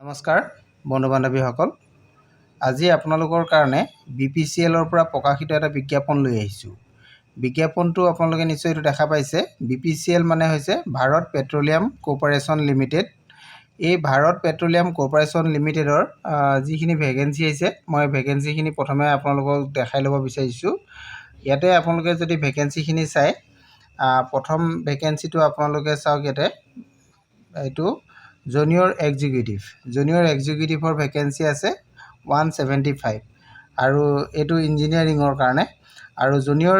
নমস্কাৰ বন্ধু বান্ধৱীসকল, আজি আপোনালোকৰ কাৰণে BPCLৰ পৰা প্ৰকাশিত এটা বিজ্ঞাপন লৈ আহিছোঁ। বিজ্ঞাপনটো আপোনালোকে নিশ্চয় এইটো দেখা পাইছে। BPCL মানে হৈছে ভাৰত পেট্ৰলিয়াম কৰ্পোৰেশ্যন লিমিটেড। এই ভাৰত পেট্ৰলিয়াম কৰ্পোৰেশ্যন লিমিটেডৰ যিখিনি ভেকেঞ্চি আহিছে, মই ভেকেঞ্চিখিনি প্ৰথমে আপোনালোকক দেখাই ল'ব বিচাৰিছোঁ। ইয়াতে আপোনালোকে যদি ভেকেঞ্চিখিনি চাই, প্ৰথম ভেকেঞ্চিটো আপোনালোকে চাওক। ইয়াতে এইটো জুনিয়ৰ এক্সিকিউটিভৰ ভেকেঞ্চি আছে 175 আৰু এইটো ইঞ্জিনিয়াৰিঙৰ কাৰণে। আৰু জুনিয়ৰ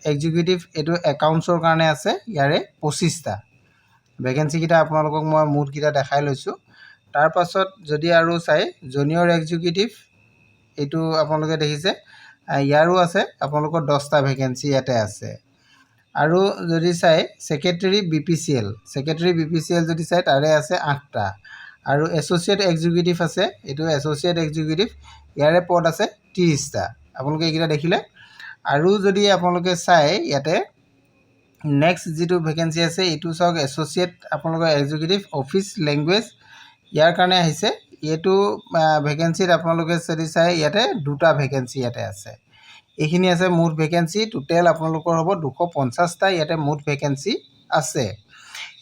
এক্সিকিউটিভ এইটো একাউণ্টছৰ কাৰণে আছে, ইয়াৰে 25টা ভেকেঞ্চিকেইটা আপোনালোকক মই মুঠকেইটা দেখাই লৈছোঁ। তাৰপাছত যদি আৰু চাই জুনিয়ৰ এক্সিকিউটিভ এইটো আপোনালোকে দেখিছে, ইয়াৰো আছে আপোনালোকৰ 10টা ভেকেঞ্চি ইয়াতে আছে। আৰু যদি চাই ছেক্ৰেটাৰী BPCL যদি চাই তাৰে আছে 8টা। আৰু এছ'চিয়েট এক্সিকিউটিভ আছে, এইটো এছ'চিয়েট এক্সিকিউটিভ, ইয়াৰে পদ আছে 30টা। আপোনালোকে এইকেইটা দেখিলে। আৰু যদি আপোনালোকে চাই ইয়াতে নেক্সট যিটো ভেকেঞ্চি আছে এইটো চাওক, এছ'চিয়েট আপোনালোকৰ এক্সিকিউটিভ অফিচ লেংগুৱেজ, ইয়াৰ কাৰণে আহিছে। এইটো ভেকেঞ্চিত আপোনালোকে যদি চাই ইয়াতে 2টা ভেকেঞ্চি ইয়াতে আছে। এইখিনি আছে মুঠ ভেকেঞ্চি। টোটেল আপোনালোকৰ হ'ব 250টা ইয়াতে মুঠ ভেকেঞ্চি আছে।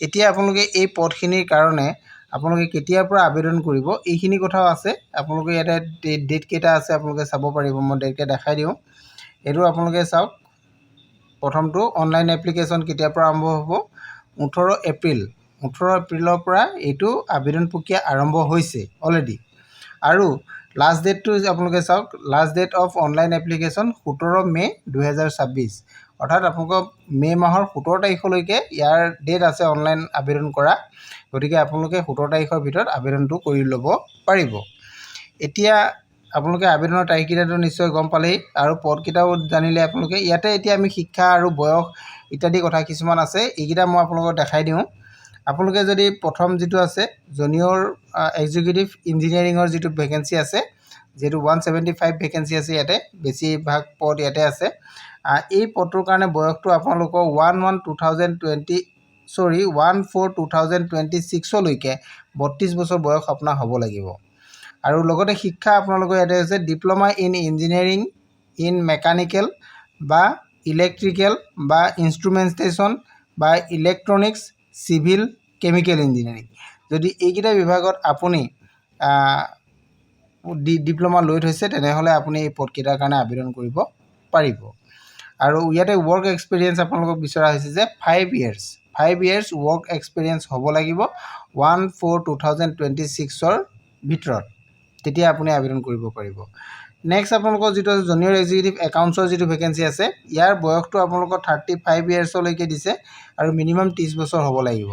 এতিয়া আপোনালোকে এই পদখিনিৰ কাৰণে আপোনালোকে কেতিয়াৰ পৰা আবেদন কৰিব এইখিনি কথাও আছে। আপোনালোকে ইয়াতে ডেট কেইটা আছে আপোনালোকে চাব পাৰিব। মই ডেটকেইটা দেখাই দিওঁ। এইটো আপোনালোকে চাওক। প্ৰথমটো অনলাইন এপ্লিকেশ্যন কেতিয়াৰ পৰা আৰম্ভ হ'ব? 18 এপ্ৰিলৰ পৰা এইটো আবেদন প্ৰক্ৰিয়া আৰম্ভ হৈছে অলৰেডি। আৰু লাষ্ট ডেটটো আপোনালোকে চাওক, last date of online application 17 May 2026, অৰ্থাৎ আপোনালোকৰ মে মাহৰ 17 তাৰিখলৈকে ইয়াৰ ডেট আছে অনলাইন আবেদন কৰা। গতিকে আপোনালোকে 17 তাৰিখৰ ভিতৰত আবেদনটো কৰি ল'ব পাৰিব। এতিয়া আপোনালোকে আবেদনৰ তাৰিখকেইটাটো নিশ্চয় গম পালেই, আৰু পদকেইটাও জানিলে আপোনালোকে। ইয়াতে এতিয়া আমি শিক্ষা আৰু বয়স ইত্যাদি কথা কিছুমান আছে, এইকেইটা মই আপোনালোকক দেখাই দিওঁ। আপোনালোকে যদি প্ৰথম যিটো আছে জুনিয়ৰ এক্সিকিউটিভ ইঞ্জিনিয়াৰিঙৰ যিটো ভেকেঞ্চি আছে, যিহেতু 175 ভেকেঞ্চি আছে ইয়াতে, বেছিভাগ পদ ইয়াতে আছে। এই পদটোৰ কাৰণে বয়সটো আপোনালোকৰ 1/4/2026লৈকে 32 বছৰ বয়স আপোনাৰ হ'ব লাগিব। আৰু লগতে শিক্ষা আপোনালোকৰ ইয়াতে হৈছে diploma in engineering in mechanical বা ইলেক্ট্ৰিকেল বা ইনষ্ট্ৰুমেণ্টেশ্যন বা ইলেক্ট্ৰনিক্স, চিভিল, কেমিকেল ইঞ্জিনিয়াৰিং। যদি এইকেইটা বিভাগত আপুনি ডিপ্ল'মা লৈ থৈছে তেনেহ'লে আপুনি এই পদকেইটাৰ কাৰণে আবেদন কৰিব পাৰিব। আৰু ইয়াতে ৱৰ্ক এক্সপিৰিয়েঞ্চ আপোনালোকক বিচৰা হৈছে যে 5 years ৱৰ্ক এক্সপিৰিয়েঞ্চ হ'ব লাগিব 1/4/2026 ভিতৰত, তেতিয়া আপুনি আবেদন কৰিব পাৰিব। নেক্সট আপোনালোকৰ যিটো আছে জুনিয়ৰ এক্সিকিউটিভ একাউণ্টছৰ যিটো ভেকেঞ্চি আছে, ইয়াৰ বয়সটো আপোনালোকৰ 35 yearsলৈকে দিছে আৰু মিনিমাম 30 বছৰ হ'ব লাগিব।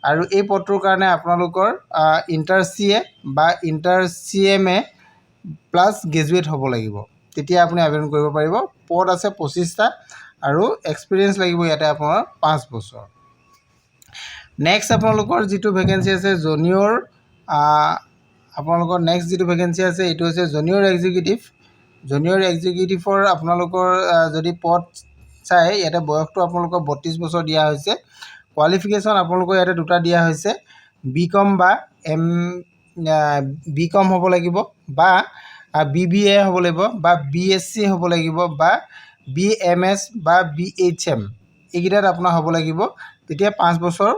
আৰু এই পদটোৰ কাৰণে আপোনালোকৰ ইণ্টাৰ CA বা ইণ্টাৰ CMA প্লাছ গ্ৰেজুৱেট হ'ব লাগিব, তেতিয়া আপুনি আবেদন কৰিব পাৰিব। পদ আছে 25টা আৰু এক্সপিৰিয়েঞ্চ লাগিব ইয়াতে আপোনাৰ 5 বছৰ। নেক্সট আপোনালোকৰ যিটো ভেকেঞ্চি আছে জুনিয়ৰ, আপোনালোকৰ নেক্সট যিটো ভেকেঞ্চি আছে এইটো হৈছে জুনিয়ৰ এক্সিকিউটিভৰ আপোনালোকৰ যদি পদ চাই ইয়াতে বয়সটো আপোনালোকৰ 32 বছৰ দিয়া হৈছে। কোৱালিফিকেশ্যন আপোনালোকৰ ইয়াতে 2টা দিয়া হৈছে, BCom বা BCom হ'ব লাগিব বা BBA হ'ব লাগিব বা BSc হ'ব লাগিব বা BMS বা BHM, এইকেইটাত আপোনাৰ হ'ব লাগিব। তেতিয়া 5 বছৰ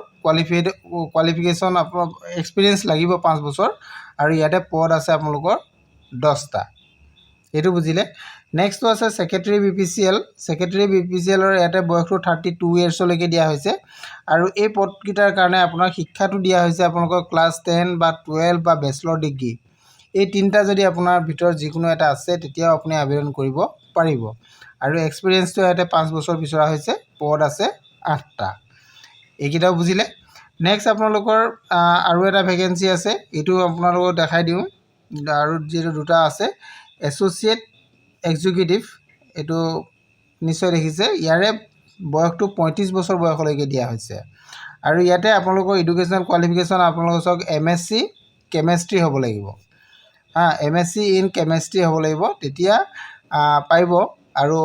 কোৱালিফিকেশ্যন আপোনাৰ এক্সপিৰিয়েঞ্চ লাগিব 5 বছৰ। আৰু ইয়াতে পদ আছে আপোনালোকৰ 10টা। এইটো বুজিলে। নেক্সটটো আছে ছেক্ৰেটাৰী BPCLৰ ইয়াতে বয়সটো 32 yearsলৈকে দিয়া হৈছে। আৰু এই পদকেইটাৰ কাৰণে আপোনাৰ শিক্ষাটো দিয়া হৈছে আপোনালোকৰ ক্লাছ 10 বা 12 বা বেচেলৰ ডিগ্ৰী। এই 3টা যদি আপোনাৰ ভিতৰত যিকোনো এটা আছে তেতিয়াও আপুনি আবেদন কৰিব পাৰিব। আৰু এক্সপিৰিয়েঞ্চটো ইয়াতে 5 বছৰ বিচৰা হৈছে, পদ আছে 8টা। এইকেইটাও বুজিলে। নেক্সট আপোনালোকৰ আৰু এটা ভেকেঞ্চি আছে, এইটো আপোনালোকক দেখাই দিওঁ। আৰু যিটো 2টা আছে এছ'চিয়েট এক্সিকিউটিভ, এইটো নিশ্চয় দেখিছে, ইয়াৰে বয়সটো 35 বছৰ বয়সলৈকে দিয়া হৈছে। আৰু ইয়াতে আপোনালোকৰ এডুকেশ্যনেল কোৱালিফিকেশ্যন আপোনালোকৰ চাওক MSc কেমেষ্ট্ৰি হ'ব লাগিব, MSc ইন কেমেষ্ট্ৰি হ'ব লাগিব, তেতিয়া পাৰিব। আৰু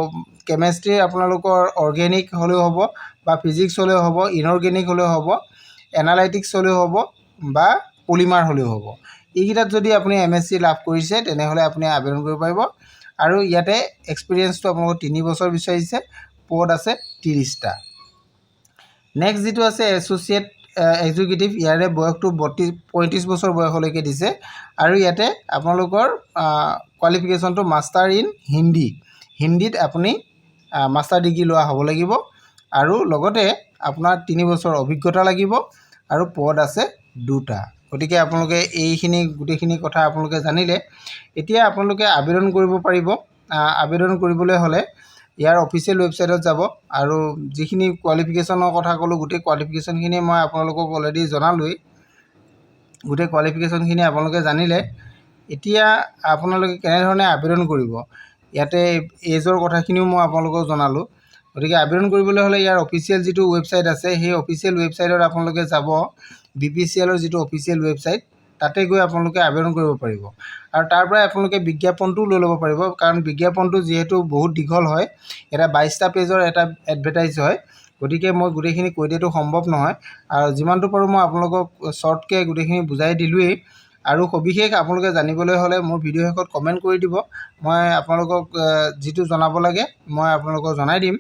কেমেষ্ট্ৰি আপোনালোকৰ অৰ্গেনিক হ'লেও হ'ব বা ফিজিক্স হ'লেও হ'ব, ইনঅৰ্গেনিক হ'লেও হ'ব, এনালাইটিক্স হ'লেও হ'ব বা পলিমাৰ হ'লেও হ'ব। এইকেইটাত যদি আপুনি MSc লাভ কৰিছে তেনেহ'লে আপুনি আবেদন কৰিব পাৰিব আৰু ইয়াতে এক্সপিৰিয়েঞ্চটো আপোনালোকৰ 3 বছৰ বিচাৰিছে পদ আছে 30টা নেক্সট যেটো আছে এছ'চিয়েট এক্সিকিউটিভ ইয়াৰে বয়সটো 35 বছৰ বয়সলৈকে দিছে আৰু ইয়াতে আপোনালোকৰ কোৱালিফিকেশ্যনটো মাষ্টাৰ ইন হিন্দীত আপুনি মাষ্টাৰ ডিগ্ৰী লোৱা হ'ব লাগিব আৰু লগতে আপোনাৰ 3 বছৰ অভিজ্ঞতা লাগিব আৰু পদ আছে 2টা গতিকে আপোনালোকে এইখিনি গোটেইখিনি কথা আপোনালোকে জানিলে এতিয়া আপোনালোকে আবেদন কৰিব পাৰিব আবেদন কৰিবলৈ হ'লে ইয়াৰ অফিচিয়েল ৱেবছাইটত যাব আৰু যিখিনি কোৱালিফিকেশ্যনৰ কথা ক'লো গোটেই কোৱালিফিকেশ্যনখিনি মই আপোনালোকক অলৰেডি জনালোই গোটেই কোৱালিফিকেশ্যনখিনি আপোনালোকে জানিলে এতিয়া আপোনালোকে কেনেধৰণে আবেদন কৰিব ইয়াতে এজৰ কথাখিনিও মই আপোনালোকক জনালো গতিকে আবেদন কৰিবলৈ হ'লে ইয়াৰ অফিচিয়েল যেটো ৱেবছাইট আছে সেই অফিচিয়েল ৱেবছাইটত আপোনালোকে যাব BPCLৰ যেটো অফিচিয়েল ৱেবছাইট তাতে গৈ আপোনালোকে আবেদন কৰিব পাৰিব আৰু তাৰ পৰা আপোনালোকে বিজ্ঞাপনটো লৈ ল'ব পাৰিব কাৰণ বিজ্ঞাপনটো যেহেতু বহুত দীঘল হয় এটা 22টা পেজৰ এটা এডভাৰটাইজ হয় গতিকে মই গোটেইখিনি কৈ দিয়াটো সম্ভৱ নহয় আৰু যিমানটো পাৰো মই আপোনালোকক শৰ্টকে গোটেইখিনি বুজাই দিলোই আৰু সবিশেষ আপোনালোকে জানিবলৈ হ'লে মোৰ ভিডিও শেষত কমেন্ট কৰি দিব মই আপোনালোকক যেটো জনাব লাগে মই আপোনালোকক জনাই দিম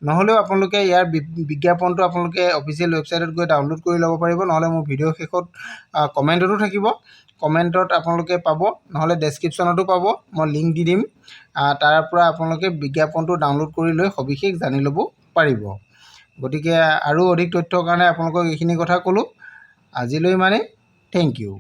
নহলেও আপোনালোকে ইয়াৰ বিজ্ঞাপনটো আপোনালোকে অফিচিয়েল ৱেবছাইটত গৈ ডাউনলোড কৰি ল'ব পাৰিব নহলে মোৰ ভিডিও শেষত কমেন্টতো থাকিব কমেন্টত আপোনালোকে পাব নহলে ডেসক্ৰিপচনতো পাব মই লিংক দি দিম তাৰ পৰা আপোনালোকে বিজ্ঞাপনটো ডাউনলোড কৰি লৈ সবিশেষ জানি ল'ব পাৰিব গতিকে আৰু অধিক তথ্যৰ কাৰণে আপোনালোকক এইখিনি কথা ক'লো আজিলৈ মানে থ্যাংক ইউ